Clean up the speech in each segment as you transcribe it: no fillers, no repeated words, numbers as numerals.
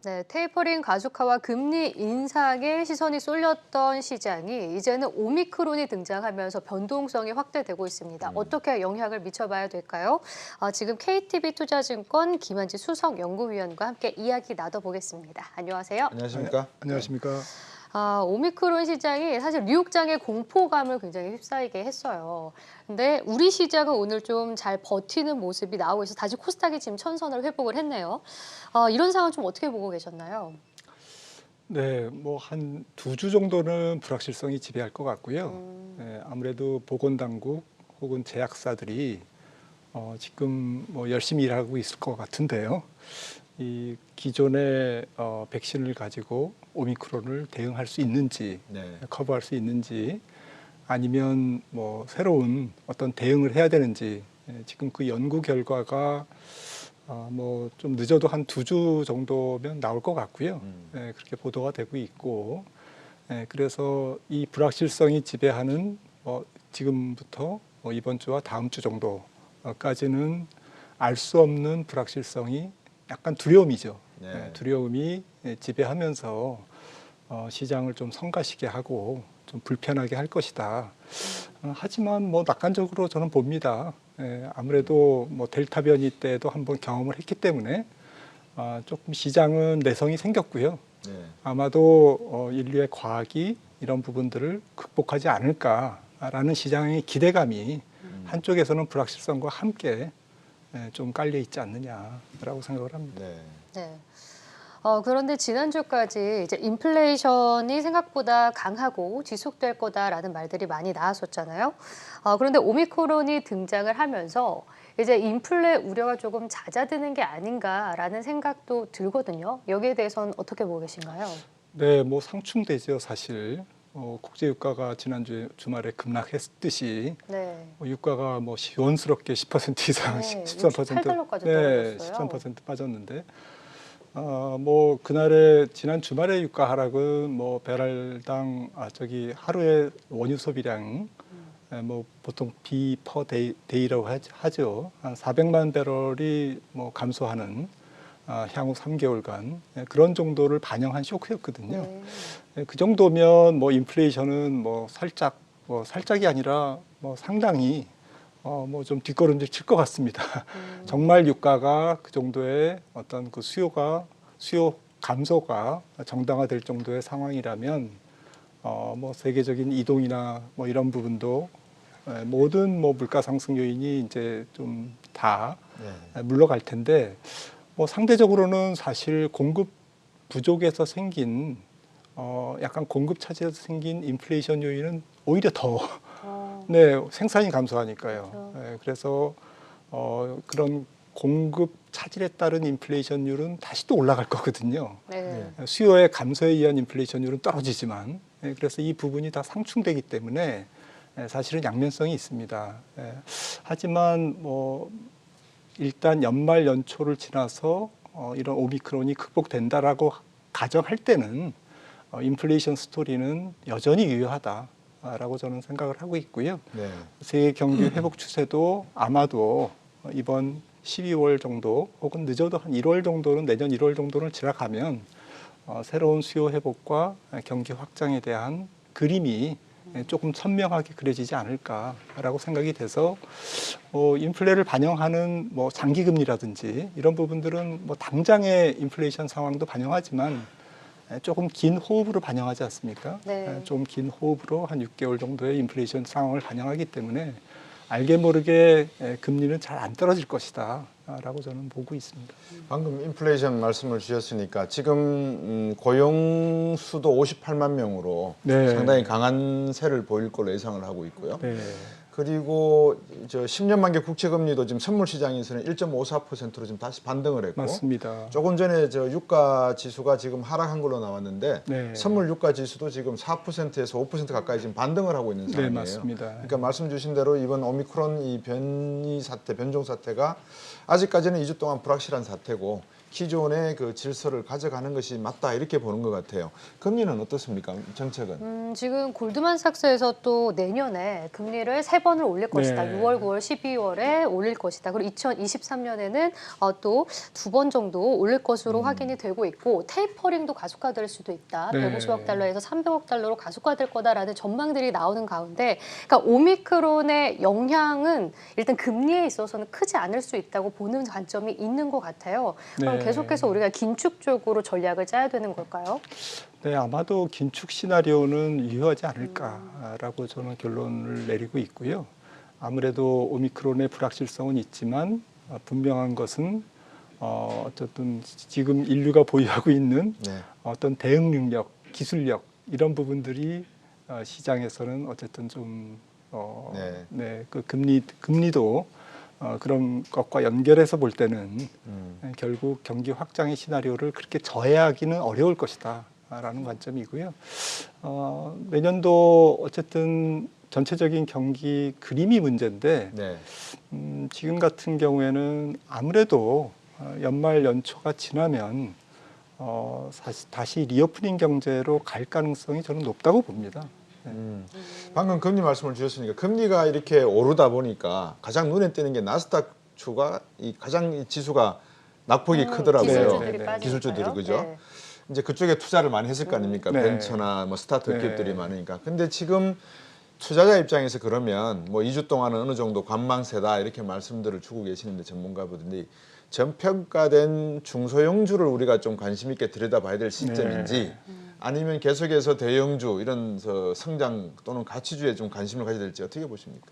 네, 테이퍼링 가속화와 금리 인상에 시선이 쏠렸던 시장이 이제는 오미크론이 등장하면서 변동성이 확대되고 있습니다. 어떻게 영향을 미쳐봐야 될까요? 지금 KTB 투자증권 김한지 수석연구위원과 함께 이야기 나눠보겠습니다. 안녕하세요. 안녕하십니까? 안녕하십니까? 오미크론 시장이 사실 뉴욕장의 공포감을 굉장히 휩싸이게 했어요. 근데 우리 시장은 오늘 좀 잘 버티는 모습이 나오고 있어서 다시 코스닥이 지금 천선을 회복을 했네요. 이런 상황 좀 어떻게 보고 계셨나요? 네, 뭐 한 2주 정도는 불확실성이 지배할 것 같고요. 네, 아무래도 보건당국 혹은 제약사들이 지금 뭐 열심히 일하고 있을 것 같은데요. 이 기존의 백신을 가지고 오미크론을 대응할 수 있는지, 네. 커버할 수 있는지, 아니면 뭐 새로운 어떤 대응을 해야 되는지, 지금 그 연구 결과가 뭐 좀 늦어도 한 2주 정도면 나올 것 같고요. 그렇게 보도가 되고 있고, 그래서 이 불확실성이 지배하는 지금부터 이번 주와 다음 주 정도까지는 알 수 없는 불확실성이 약간 두려움이죠. 네. 두려움이 지배하면서 시장을 좀 성가시게 하고 좀 불편하게 할 것이다. 하지만 뭐 낙관적으로 저는 봅니다. 아무래도 뭐 델타 변이 때도 한번 경험을 했기 때문에 조금 시장은 내성이 생겼고요. 네. 아마도 인류의 과학이 이런 부분들을 극복하지 않을까라는 시장의 기대감이 한쪽에서는 불확실성과 함께 좀 깔려 있지 않느냐라고 생각을 합니다. 네. 네. 그런데 지난주까지 이제 인플레이션이 생각보다 강하고 지속될 거다라는 말들이 많이 나왔었잖아요. 그런데 오미크론이 등장을 하면서 이제 인플레 우려가 조금 잦아드는 게 아닌가라는 생각도 들거든요. 여기에 대해서는 어떻게 보고 계신가요? 네, 뭐 상충되죠, 사실. 국제 유가가 지난주 주말에 급락했듯이 네. 유가가 뭐 시원스럽게 10% 이상, 네, 13%, 68달러까지 네, 떨어졌어요. 13% 빠졌는데, 뭐 그날의 지난 주말의 유가 하락은 뭐 배럴당 하루의 원유 소비량 뭐 보통 B 퍼 데이라고 하죠. 한 400만 배럴이 뭐 감소하는 향후 3개월간 그런 정도를 반영한 쇼크였거든요. 네. 그 정도면 뭐 인플레이션은 뭐 살짝이 아니라 뭐 상당히 뭐 좀 뒷걸음질 칠 것 같습니다. 정말 유가가 그 정도의 어떤 그 수요 감소가 정당화될 정도의 상황이라면 뭐 세계적인 이동이나 뭐 이런 부분도 모든 뭐 물가 상승 요인이 이제 좀 다 물러갈 텐데 뭐 상대적으로는 사실 공급 부족에서 생긴 약간 공급 차질에서 생긴 인플레이션 요인은 오히려 더 네, 생산이 감소하니까요. 그렇죠. 그래서 그런 공급 차질에 따른 인플레이션율은 다시 또 올라갈 거거든요. 네. 수요의 감소에 의한 인플레이션율은 떨어지지만 그래서 이 부분이 다 상충되기 때문에 사실은 양면성이 있습니다. 하지만 뭐 일단 연말 연초를 지나서 이런 오미크론이 극복된다라고 가정할 때는 인플레이션 스토리는 여전히 유효하다라고 저는 생각을 하고 있고요. 네. 세계 경기 회복 추세도 아마도 이번 12월 정도 혹은 늦어도 한 1월 정도는 내년 1월 정도는 지나가면 새로운 수요 회복과 경기 확장에 대한 그림이 조금 선명하게 그려지지 않을까라고 생각이 돼서 인플레를 반영하는 뭐 장기금리라든지 이런 부분들은 뭐 당장의 인플레이션 상황도 반영하지만 조금 긴 호흡으로 반영하지 않습니까? 네. 좀 긴 호흡으로 한 6개월 정도의 인플레이션 상황을 반영하기 때문에 알게 모르게 금리는 잘 안 떨어질 것이다 라고 저는 보고 있습니다. 방금 인플레이션 말씀을 주셨으니까 지금 고용 수도 58만 명으로 네. 상당히 강한 세를 보일 걸로 예상을 하고 있고요. 네. 그리고 저 10년 만기 국채 금리도 지금 선물 시장에서는 1.54%로 지금 다시 반등을 했고 맞습니다. 조금 전에 저 유가 지수가 지금 하락한 걸로 나왔는데 네. 선물 유가 지수도 지금 4%에서 5% 가까이 지금 반등을 하고 있는 네, 상황이에요. 맞습니다. 그러니까 말씀 주신 대로 이번 오미크론 이 변이 사태, 변종 사태가 아직까지는 2주 동안 불확실한 사태고 기존의 그 질서를 가져가는 것이 맞다 이렇게 보는 것 같아요. 금리는 어떻습니까? 정책은? 지금 골드만삭스에서 또 내년에 금리를 3번을 올릴 것이다. 네. 6월, 9월, 12월에 올릴 것이다. 그리고 2023년에는 또 2번 정도 올릴 것으로 확인이 되고 있고 테이퍼링도 가속화될 수도 있다. 네. 150억 달러에서 300억 달러로 가속화될 거다라는 전망들이 나오는 가운데 그러니까 오미크론의 영향은 일단 금리에 있어서는 크지 않을 수 있다고 보는 관점이 있는 것 같아요. 그럼 네. 계속해서 우리가 긴축적으로 전략을 짜야 되는 걸까요? 네, 아마도 긴축 시나리오는 유효하지 않을까라고 저는 결론을 내리고 있고요. 아무래도 오미크론의 불확실성은 있지만 분명한 것은 어쨌든 지금 인류가 보유하고 있는 네. 어떤 대응 능력, 기술력 이런 부분들이 시장에서는 어쨌든 좀 네. 네, 그 금리도 그런 것과 연결해서 볼 때는 결국 경기 확장의 시나리오를 그렇게 저해하기는 어려울 것이다. 라는 관점이고요. 내년도 어쨌든 전체적인 경기 그림이 문제인데 네. 지금 같은 경우에는 아무래도 연말 연초가 지나면 다시 리오프닝 경제로 갈 가능성이 저는 높다고 봅니다. 방금 금리 말씀을 주셨으니까 금리가 이렇게 오르다 보니까 가장 눈에 띄는 게 나스닥추가 가장 이 지수가 낙폭이 크더라고요. 기술주들이 네, 네. 빠지니까요. 기술주들이 그죠? 네. 이제 그쪽에 투자를 많이 했을 거 아닙니까? 네. 벤처나 뭐 스타트업 네. 기업들이 많으니까. 근데 지금 투자자 입장에서 그러면 뭐 2주 동안은 어느 정도 관망세다 이렇게 말씀들을 주고 계시는데 전문가분들이 전평가된 중소형주를 우리가 좀 관심 있게 들여다봐야 될 시점인지 아니면 계속해서 대형주 이런 성장 또는 가치주에 좀 관심을 가져야 될지 어떻게 보십니까?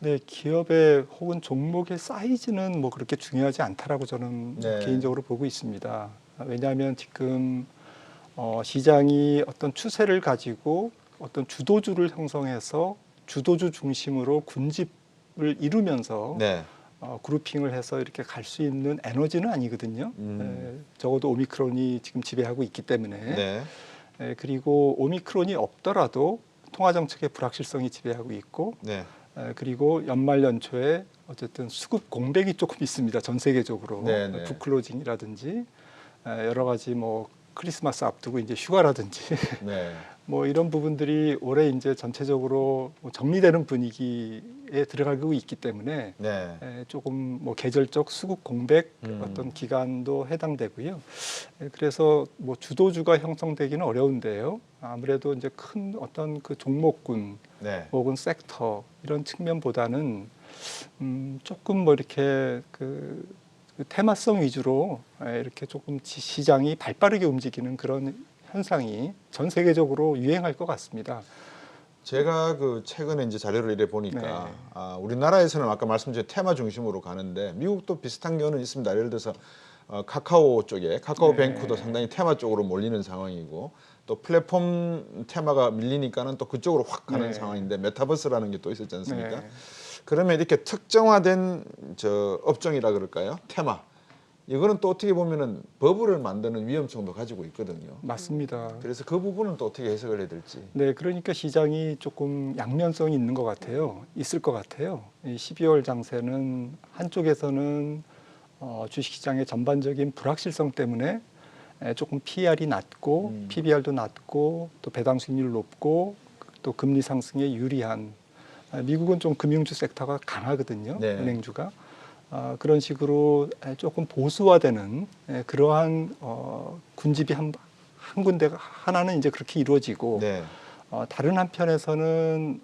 네, 기업의 혹은 종목의 사이즈는 뭐 그렇게 중요하지 않다라고 저는 네. 개인적으로 보고 있습니다. 왜냐하면 지금 시장이 어떤 추세를 가지고 어떤 주도주를 형성해서 주도주 중심으로 군집을 이루면서 네. 그룹핑을 해서 이렇게 갈 수 있는 에너지는 아니거든요. 적어도 오미크론이 지금 지배하고 있기 때문에. 네. 그리고 오미크론이 없더라도 통화 정책의 불확실성이 지배하고 있고 네. 그리고 연말 연초에 어쨌든 수급 공백이 조금 있습니다. 전 세계적으로 네네. 북클로징이라든지 여러 가지 뭐 크리스마스 앞두고 이제 휴가라든지 네. 뭐 이런 부분들이 올해 이제 전체적으로 뭐 정리되는 분위기에 들어가고 있기 때문에 네. 조금 뭐 계절적 수급 공백 어떤 기간도 해당되고요. 그래서 뭐 주도주가 형성되기는 어려운데요. 아무래도 이제 큰 어떤 그 종목군 네. 혹은 섹터 이런 측면보다는 조금 뭐 이렇게 그 테마성 위주로 이렇게 조금 시장이 발빠르게 움직이는 그런 현상이 전 세계적으로 유행할 것 같습니다. 제가 그 최근에 이제 자료를 이래 보니까 네. 우리나라에서는 아까 말씀드린 테마 중심으로 가는데 미국도 비슷한 경우는 있습니다. 예를 들어서 카카오 쪽에 카카오뱅크도 네. 상당히 테마 쪽으로 몰리는 상황이고 또 플랫폼 테마가 밀리니까는 또 그쪽으로 확 가는 네. 상황인데 메타버스라는 게 또 있었지 않습니까? 네. 그러면 이렇게 특정화된 업종이라 그럴까요? 테마. 이거는 또 어떻게 보면은 버블을 만드는 위험성도 가지고 있거든요. 맞습니다. 그래서 그 부분은 또 어떻게 해석을 해야 될지. 네, 그러니까 시장이 조금 양면성이 있는 것 같아요. 있을 것 같아요. 이 12월 장세는 한쪽에서는 주식시장의 전반적인 불확실성 때문에 조금 PER이 낮고 PBR도 낮고 또 배당 수익률 높고 또 금리 상승에 유리한 미국은 좀 금융주 섹터가 강하거든요. 네. 은행주가. 그런 식으로 조금 보수화되는 그러한 군집이 한 군데가 하나는 이제 그렇게 이루어지고 네. 다른 한편에서는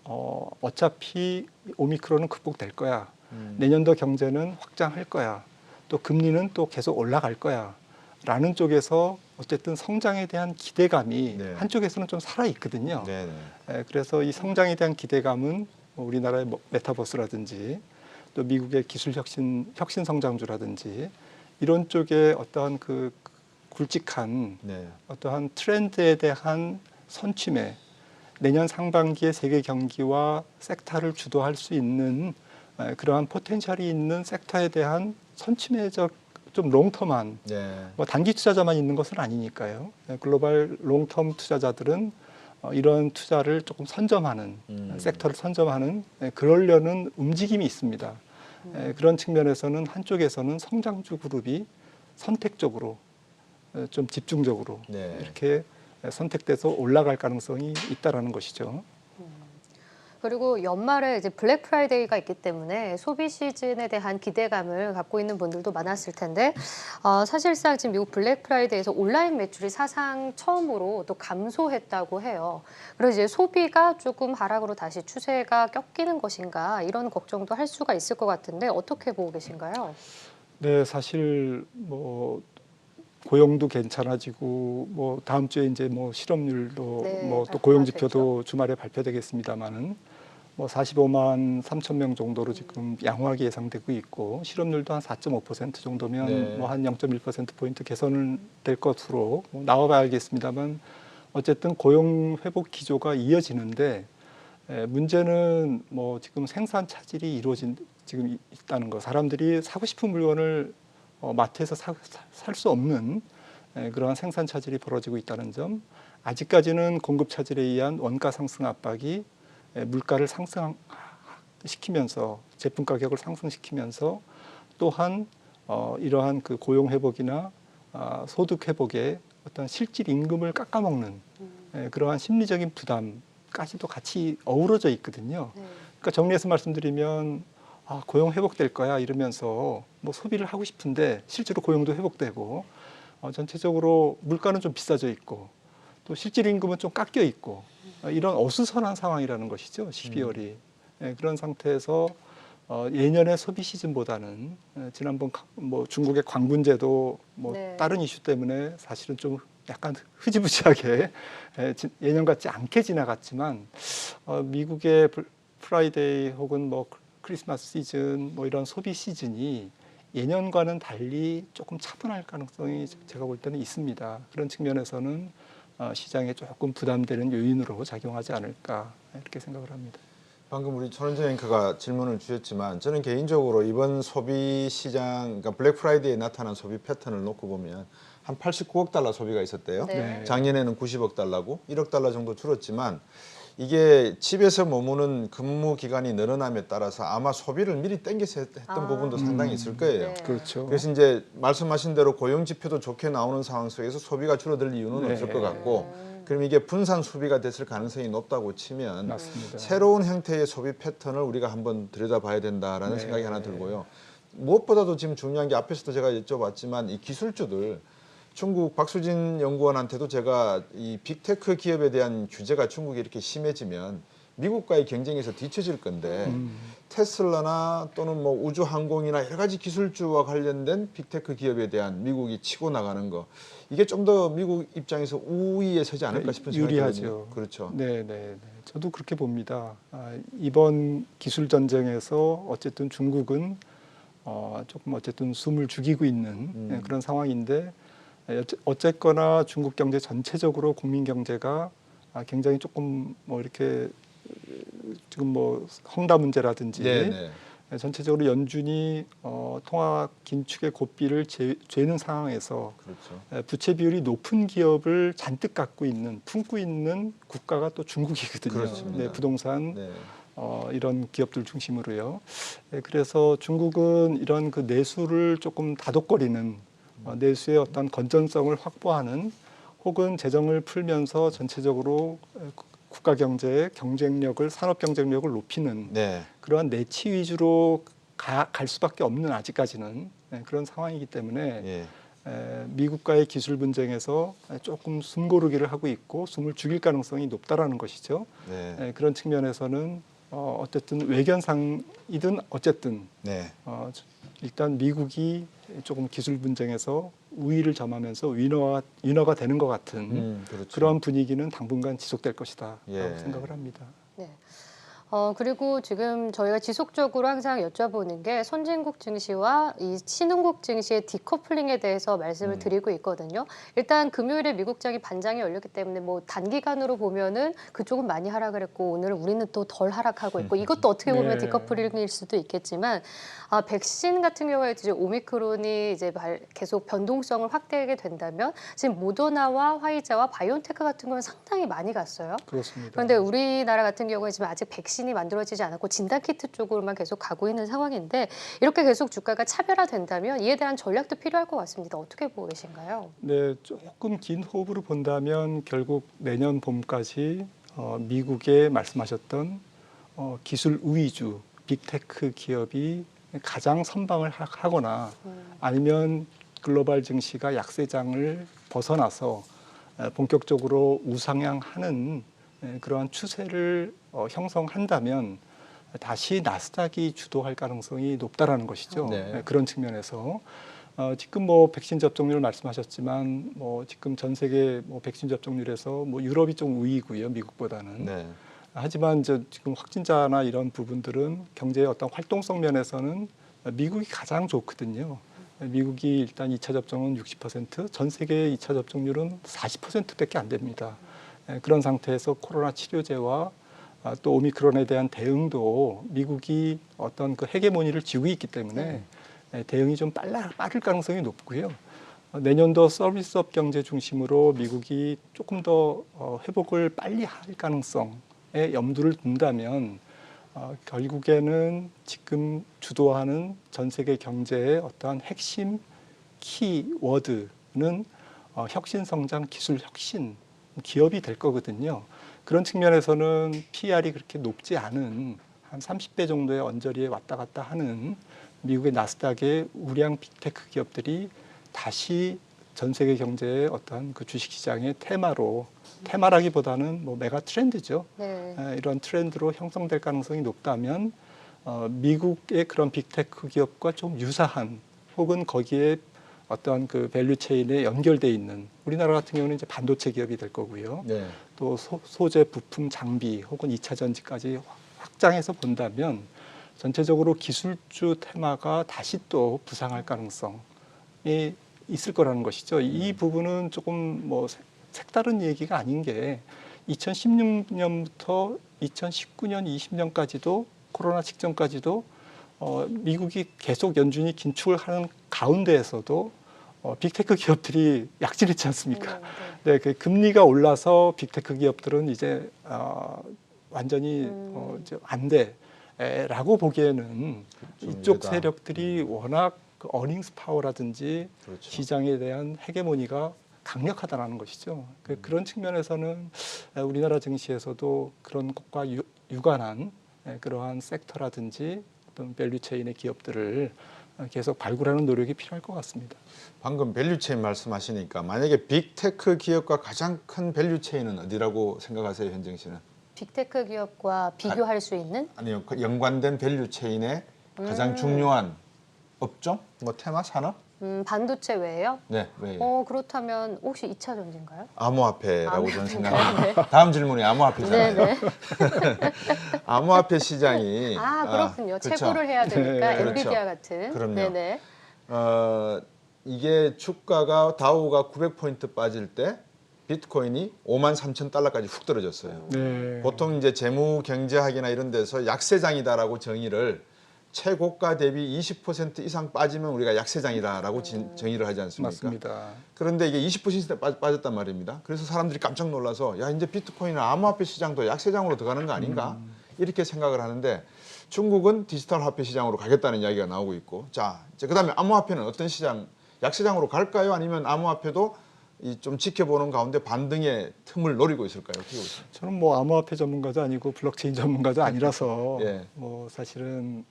어차피 오미크론은 극복될 거야. 내년도 경제는 확장할 거야. 또 금리는 또 계속 올라갈 거야. 라는 쪽에서 어쨌든 성장에 대한 기대감이 네. 한쪽에서는 좀 살아 있거든요. 네. 네. 그래서 이 성장에 대한 기대감은 우리나라의 메타버스라든지 또 미국의 기술 혁신 성장주라든지 이런 쪽에 어떠한 그 굵직한 네. 어떠한 트렌드에 대한 선취매, 내년 상반기에 세계 경기와 섹터를 주도할 수 있는 그러한 포텐셜이 있는 섹터에 대한 선취매적 좀 롱텀한 네. 뭐 단기 투자자만 있는 것은 아니니까요. 글로벌 롱텀 투자자들은 이런 투자를 조금 선점하는 섹터를 선점하는 그러려는 움직임이 있습니다. 그런 측면에서는 한쪽에서는 성장주 그룹이 선택적으로 좀 집중적으로 네. 이렇게 선택돼서 올라갈 가능성이 있다라는 것이죠. 그리고 연말에 이제 블랙 프라이데이가 있기 때문에 소비 시즌에 대한 기대감을 갖고 있는 분들도 많았을 텐데 사실상 지금 미국 블랙 프라이데이에서 온라인 매출이 사상 처음으로 또 감소했다고 해요. 그래서 이제 소비가 조금 하락으로 다시 추세가 꺾이는 것인가 이런 걱정도 할 수가 있을 것 같은데 어떻게 보고 계신가요? 네, 사실 뭐 고용도 괜찮아지고 뭐 다음 주에 이제 뭐 실업률도 네, 뭐 또 발표가 고용 지표도 주말에 발표되겠습니다만은 뭐 45만 3천 명 정도로 지금 양호하게 예상되고 있고 실업률도 한 4.5% 정도면 네. 뭐 한 0.1% 포인트 개선은 될 것으로 뭐 나와봐야 알겠습니다만 어쨌든 고용 회복 기조가 이어지는데 문제는 뭐 지금 생산 차질이 이루어진 지금 있다는 거. 사람들이 사고 싶은 물건을 마트에서 살 수 없는 그러한 생산 차질이 벌어지고 있다는 점. 아직까지는 공급 차질에 의한 원가 상승 압박이 물가를 상승시키면서 제품 가격을 상승시키면서 또한 이러한 그 고용 회복이나 소득 회복에 어떤 실질 임금을 깎아먹는 그러한 심리적인 부담까지도 같이 어우러져 있거든요. 네. 그러니까 정리해서 말씀드리면 고용 회복될 거야 이러면서 뭐 소비를 하고 싶은데 실제로 고용도 회복되고 전체적으로 물가는 좀 비싸져 있고 또 실질 임금은 좀 깎여 있고 이런 어수선한 상황이라는 것이죠. 12월이. 그런 상태에서 예년의 소비 시즌보다는 지난번 뭐 중국의 광분제도 뭐 네. 다른 이슈 때문에 사실은 좀 약간 흐지부지하게 예년 같지 않게 지나갔지만 미국의 프라이데이 혹은 뭐 크리스마스 시즌 뭐 이런 소비 시즌이 예년과는 달리 조금 차분할 가능성이 제가 볼 때는 있습니다. 그런 측면에서는 시장에 조금 부담되는 요인으로 작용하지 않을까 이렇게 생각을 합니다. 방금 우리 손원정 앵커가 질문을 주셨지만 저는 개인적으로 이번 소비 시장, 그러니까 블랙 프라이데이에 나타난 소비 패턴을 놓고 보면 한 89억 달러 소비가 있었대요. 네. 작년에는 90억 달러고 1억 달러 정도 줄었지만 이게 집에서 머무는 근무 기간이 늘어남에 따라서 아마 소비를 미리 땡겨서 했던 부분도 상당히 있을 거예요. 네. 그렇죠. 그래서 이제 말씀하신 대로 고용 지표도 좋게 나오는 상황 속에서 소비가 줄어들 이유는 네. 없을 것 같고 그럼 이게 분산 소비가 됐을 가능성이 높다고 치면 맞습니다. 새로운 형태의 소비 패턴을 우리가 한번 들여다봐야 된다라는 네. 생각이 하나 들고요. 무엇보다도 지금 중요한 게 앞에서도 제가 여쭤봤지만 이 기술주들 중국 박수진 연구원한테도 제가 이 빅테크 기업에 대한 규제가 중국이 이렇게 심해지면 미국과의 경쟁에서 뒤처질 건데 테슬라나 또는 뭐 우주항공이나 여러 가지 기술주와 관련된 빅테크 기업에 대한 미국이 치고 나가는 거 이게 좀 더 미국 입장에서 우위에 서지 않을까 싶은 생각이 유리하죠. 들거든요. 그렇죠. 네. 저도 그렇게 봅니다. 이번 기술 전쟁에서 어쨌든 중국은 조금 어쨌든 숨을 죽이고 있는 그런 상황인데 어쨌거나 중국 경제 전체적으로 국민 경제가 굉장히 조금 뭐 이렇게 지금 뭐 헝다 문제라든지 네. 전체적으로 연준이 통화 긴축의 고삐를 죄는 상황에서 그렇죠. 부채 비율이 높은 기업을 잔뜩 갖고 있는 품고 있는 국가가 또 중국이거든요. 그렇습니다. 네, 부동산 네. 이런 기업들 중심으로요. 그래서 중국은 이런 그 내수를 조금 다독거리는 내수의 어떤 건전성을 확보하는 혹은 재정을 풀면서 전체적으로 국가 경제의 경쟁력을 산업 경쟁력을 높이는 네. 그러한 내치 위주로 갈 수밖에 없는 아직까지는 그런 상황이기 때문에 예. 미국과의 기술 분쟁에서 조금 숨 고르기를 하고 있고 숨을 죽일 가능성이 높다라는 것이죠. 네. 그런 측면에서는 어쨌든 외견상이든 어쨌든 네. 일단 미국이 조금 기술 분쟁에서 우위를 점하면서 위너가 되는 것 같은 그렇죠. 그런 분위기는 당분간 지속될 것이다 예. 라고 생각을 합니다. 네. 그리고 지금 저희가 지속적으로 항상 여쭤보는 게 선진국 증시와 이 신흥국 증시의 디커플링에 대해서 말씀을 드리고 있거든요. 일단 금요일에 미국장이 반장이 열렸기 때문에 뭐 단기간으로 보면은 그쪽은 많이 하락을 했고 오늘은 우리는 또 덜 하락하고 있고 이것도 어떻게 보면 네. 디커플링일 수도 있겠지만 백신 같은 경우에 이제 오미크론이 이제 계속 변동성을 확대하게 된다면 지금 모더나와 화이자와 바이온테크 같은 경우는 상당히 많이 갔어요. 그렇습니다. 그런데 우리나라 같은 경우에 지금 아직 백신이 백신이 만들어지지 않았고 진단키트 쪽으로만 계속 가고 있는 상황인데 이렇게 계속 주가가 차별화된다면 이에 대한 전략도 필요할 것 같습니다. 어떻게 보고 계신가요? 네, 조금 긴 호흡으로 본다면 결국 내년 봄까지 미국의 말씀하셨던 기술 우위주 빅테크 기업이 가장 선방을 하거나 아니면 글로벌 증시가 약세장을 벗어나서 본격적으로 우상향하는 그러한 추세를 형성한다면 다시 나스닥이 주도할 가능성이 높다라는 것이죠. 네. 그런 측면에서 지금 뭐 백신 접종률 말씀하셨지만 뭐 지금 전 세계 뭐 백신 접종률에서 뭐 유럽이 좀 우위고요, 미국보다는. 네. 하지만 이제 지금 확진자나 이런 부분들은 경제의 어떤 활동성 면에서는 미국이 가장 좋거든요. 미국이 일단 2차 접종은 60%, 전 세계의 2차 접종률은 40%밖에 안 됩니다. 그런 상태에서 코로나 치료제와 또 오미크론에 대한 대응도 미국이 어떤 그 헤게모니를 쥐고 있기 때문에 대응이 좀 빠를 가능성이 높고요. 내년도 서비스업 경제 중심으로 미국이 조금 더 회복을 빨리 할 가능성에 염두를 둔다면 결국에는 지금 주도하는 전 세계 경제의 어떠한 핵심 키워드는 혁신 성장, 기술 혁신 기업이 될 거거든요. 그런 측면에서는 PR이 그렇게 높지 않은 한 30배 정도의 언저리에 왔다 갔다 하는 미국의 나스닥의 우량 빅테크 기업들이 다시 전 세계 경제의 어떤 그 주식시장의 테마라기보다는 뭐 메가 트렌드죠. 네. 이런 트렌드로 형성될 가능성이 높다면 미국의 그런 빅테크 기업과 좀 유사한 혹은 거기에 어떤 그 밸류 체인에 연결돼 있는 우리나라 같은 경우는 이제 반도체 기업이 될 거고요. 네. 또 소재, 부품, 장비 혹은 2차 전지까지 확장해서 본다면 전체적으로 기술주 테마가 다시 또 부상할 가능성이 있을 거라는 것이죠. 이 부분은 조금 뭐 색다른 얘기가 아닌 게 2016년부터 2019년, 20년까지도 코로나 직전까지도 미국이 계속 연준이 긴축을 하는 가운데에서도 빅테크 기업들이 약진했지 않습니까? 네, 그 금리가 올라서 빅테크 기업들은 이제 완전히 이제 안 돼라고 보기에는 이쪽 이제다. 세력들이 워낙 그 어닝스 파워라든지 그렇죠. 시장에 대한 헤게모니가 강력하다라는 것이죠. 그런 측면에서는 우리나라 증시에서도 그런 것과 유관한 그러한 섹터라든지 어떤 밸류체인의 기업들을 계속 발굴하는 노력이 필요할 것 같습니다. 방금 밸류체인 말씀하시니까 만약에 빅테크 기업과 가장 큰 밸류체인은 어디라고 생각하세요, 현정 씨는? 빅테크 기업과 비교할 수 있는? 아니요, 그 연관된 밸류체인의 가장 중요한 업종, 뭐 테마, 산업? 반도체 외에요? 네, 왜? 그렇다면 혹시 2차 전지인가요? 암호화폐라고 저는 암호화폐인가요? 생각합니다. 다음 질문이 암호화폐잖아요. 네네. 암호화폐 시장이 그렇군요. 그렇죠. 채굴을 해야 되니까 네. 엔비디아 같은. 그럼요. 네네. 이게 주가가 다우가 900포인트 빠질 때 비트코인이 53,000달러까지 훅 떨어졌어요. 네. 보통 이제 재무 경제학이나 이런 데서 약세장이다라고 정의를 최고가 대비 20% 이상 빠지면 우리가 약세장이다라고 정의를 하지 않습니까? 맞습니다. 그런데 이게 20% 빠졌단 말입니다. 그래서 사람들이 깜짝 놀라서 야 이제 비트코인 암호화폐 시장도 약세장으로 들어가는 거 아닌가 이렇게 생각을 하는데 중국은 디지털 화폐 시장으로 가겠다는 이야기가 나오고 있고 자 이제 그다음에 암호화폐는 어떤 시장 약세장으로 갈까요? 아니면 암호화폐도 이 좀 지켜보는 가운데 반등의 틈을 노리고 있을까요? 어떻게 보세요? 저는 뭐 암호화폐 전문가도 아니고 블록체인 전문가도 아니라서 예. 뭐 사실은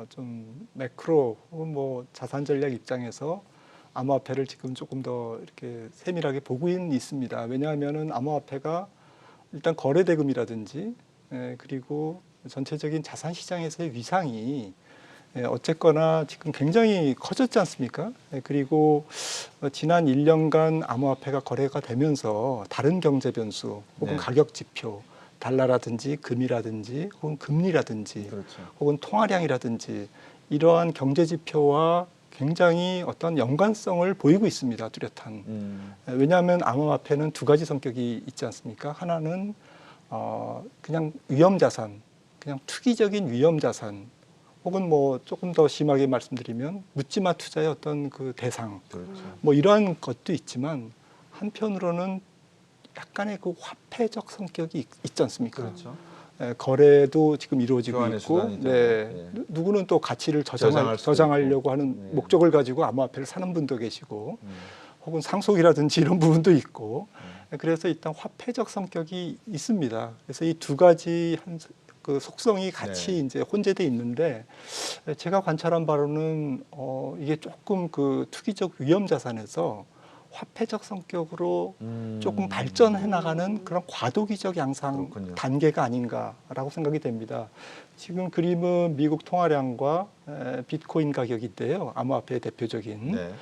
좀 매크로 혹은 뭐 자산 전략 입장에서 암호화폐를 지금 조금 더 이렇게 세밀하게 보고는 있습니다. 왜냐하면은 암호화폐가 일단 거래 대금이라든지 그리고 전체적인 자산 시장에서의 위상이 어쨌거나 지금 굉장히 커졌지 않습니까? 그리고 지난 1년간 암호화폐가 거래가 되면서 다른 경제 변수 혹은 네. 가격 지표, 달러라든지 금이라든지 혹은 금리라든지 그렇죠. 혹은 통화량이라든지 이러한 경제 지표와 굉장히 어떤 연관성을 보이고 있습니다. 뚜렷한. 왜냐하면 암호화폐는 두 가지 성격이 있지 않습니까? 하나는 그냥 위험자산, 그냥 투기적인 위험자산 혹은 뭐 조금 더 심하게 말씀드리면 묻지마 투자의 어떤 그 대상 그렇죠. 뭐 이러한 것도 있지만 한편으로는 약간의 그 화폐적 성격이 있지 않습니까? 그렇죠. 거래도 지금 이루어지고 교환의 있고, 수단이죠. 네, 예. 누구는 또 가치를 저장할 수도 저장하려고 하는 네. 목적을 가지고 암호화폐를 사는 분도 계시고, 혹은 상속이라든지 이런 부분도 있고, 그래서 일단 화폐적 성격이 있습니다. 그래서 이 두 가지 그 속성이 같이 네. 이제 혼재돼 있는데, 제가 관찰한 바로는 이게 조금 그 투기적 위험 자산에서 화폐적 성격으로 조금 발전해 나가는 그런 과도기적 양상 그렇군요. 단계가 아닌가라고 생각이 됩니다. 지금 그림은 미국 통화량과 비트코인 가격인데요. 암호화폐의 대표적인. 네.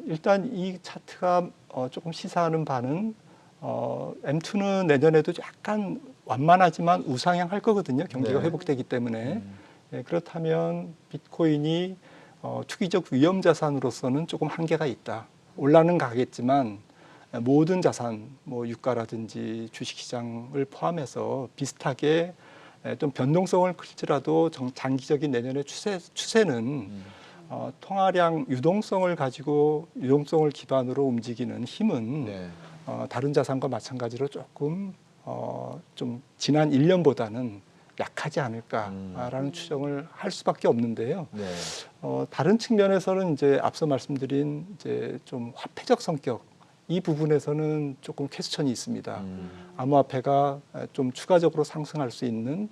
일단 이 차트가 조금 시사하는 바는 M2는 내년에도 약간 완만하지만 우상향할 거거든요. 경기가 네. 회복되기 때문에. 그렇다면 비트코인이 투기적 위험 자산으로서는 조금 한계가 있다. 올라는 가겠지만 모든 자산, 뭐 유가라든지 주식시장을 포함해서 비슷하게 좀 변동성을 클지라도 장기적인 내년의 추세는 통화량 유동성을 가지고 유동성을 기반으로 움직이는 힘은 네. 다른 자산과 마찬가지로 조금 좀 지난 1년보다는 약하지 않을까라는 추정을 할 수밖에 없는데요. 네. 다른 측면에서는 이제 앞서 말씀드린 이제 좀 화폐적 성격 이 부분에서는 조금 퀘스천이 있습니다. 암호화폐가 좀 추가적으로 상승할 수 있는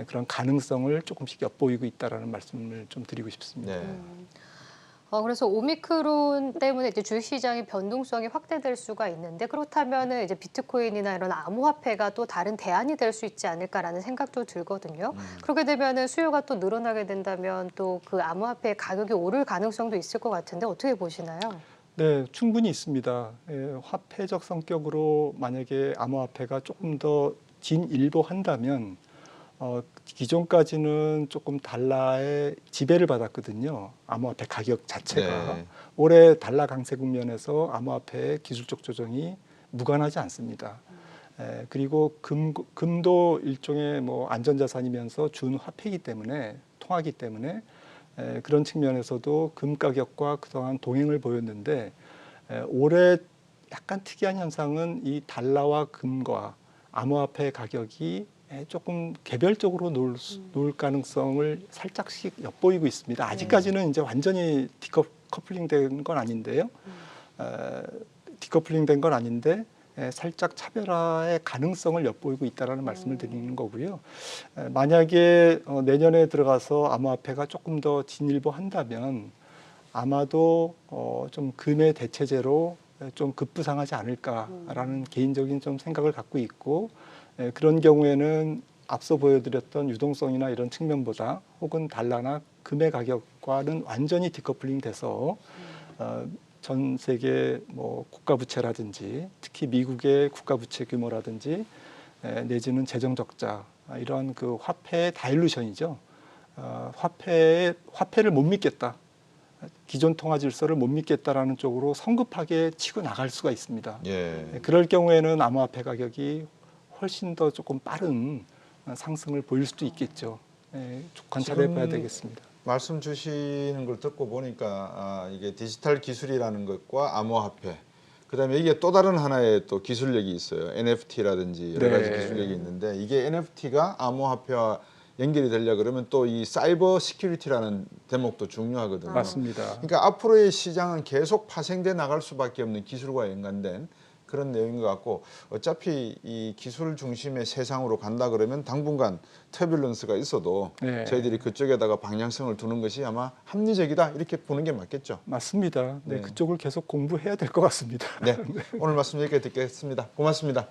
그런 가능성을 조금씩 엿보이고 있다라는 말씀을 좀 드리고 싶습니다. 네. 그래서 오미크론 때문에 이제 주식시장의 변동성이 확대될 수가 있는데 그렇다면은 이제 비트코인이나 이런 암호화폐가 또 다른 대안이 될 수 있지 않을까라는 생각도 들거든요. 그렇게 되면은 수요가 또 늘어나게 된다면 또 그 암호화폐의 가격이 오를 가능성도 있을 것 같은데 어떻게 보시나요? 네, 충분히 있습니다. 화폐적 성격으로 만약에 암호화폐가 조금 더 진일보한다면 기존까지는 조금 달러의 지배를 받았거든요. 암호화폐 가격 자체가. 네. 올해 달러 강세 국면에서 암호화폐의 기술적 조정이 무관하지 않습니다. 그리고 금도 일종의 뭐 안전자산이면서 준화폐이기 때문에 통하기 때문에 그런 측면에서도 금 가격과 그동안 동행을 보였는데 올해 약간 특이한 현상은 이 달러와 금과 암호화폐 가격이 조금 개별적으로 놓을 가능성을 살짝씩 엿보이고 있습니다. 아직까지는 이제 완전히 디커플링 된 건 아닌데요. 디커플링 된 건 아닌데 살짝 차별화의 가능성을 엿보이고 있다라는 말씀을 드리는 거고요. 만약에 내년에 들어가서 암호화폐가 조금 더 진일보한다면 아마도 좀 금의 대체제로 좀 급부상하지 않을까라는 개인적인 좀 생각을 갖고 있고 그런 경우에는 앞서 보여드렸던 유동성이나 이런 측면보다 혹은 달러나 금의 가격과는 완전히 디커플링 돼서 전 세계 뭐 국가 부채라든지 특히 미국의 국가 부채 규모라든지 내지는 재정 적자 이러한 그 화폐의 다일루션이죠. 화폐를 못 믿겠다. 기존 통화 질서를 못 믿겠다라는 쪽으로 성급하게 치고 나갈 수가 있습니다. 예. 그럴 경우에는 암호화폐 가격이 훨씬 더 조금 빠른 상승을 보일 수도 있겠죠. 관찰해 봐야 되겠습니다. 말씀 주시는 걸 듣고 보니까 이게 디지털 기술이라는 것과 암호화폐, 그다음에 이게 또 다른 하나의 또 기술력이 있어요. NFT라든지 여러 가지 네. 기술력이 있는데 이게 NFT가 암호화폐와 연결이 되려 그러면 또 이 사이버 시큐리티라는 대목도 중요하거든요. 맞습니다. 그러니까 앞으로의 시장은 계속 파생돼 나갈 수밖에 없는 기술과 연관된 그런 내용인 것 같고 어차피 이 기술 중심의 세상으로 간다 그러면 당분간 터뷸런스가 있어도 네. 저희들이 그쪽에다가 방향성을 두는 것이 아마 합리적이다 이렇게 보는 게 맞겠죠. 맞습니다. 네, 네. 그쪽을 계속 공부해야 될 것 같습니다. 네, 오늘 말씀 여기까지 듣겠습니다. 고맙습니다.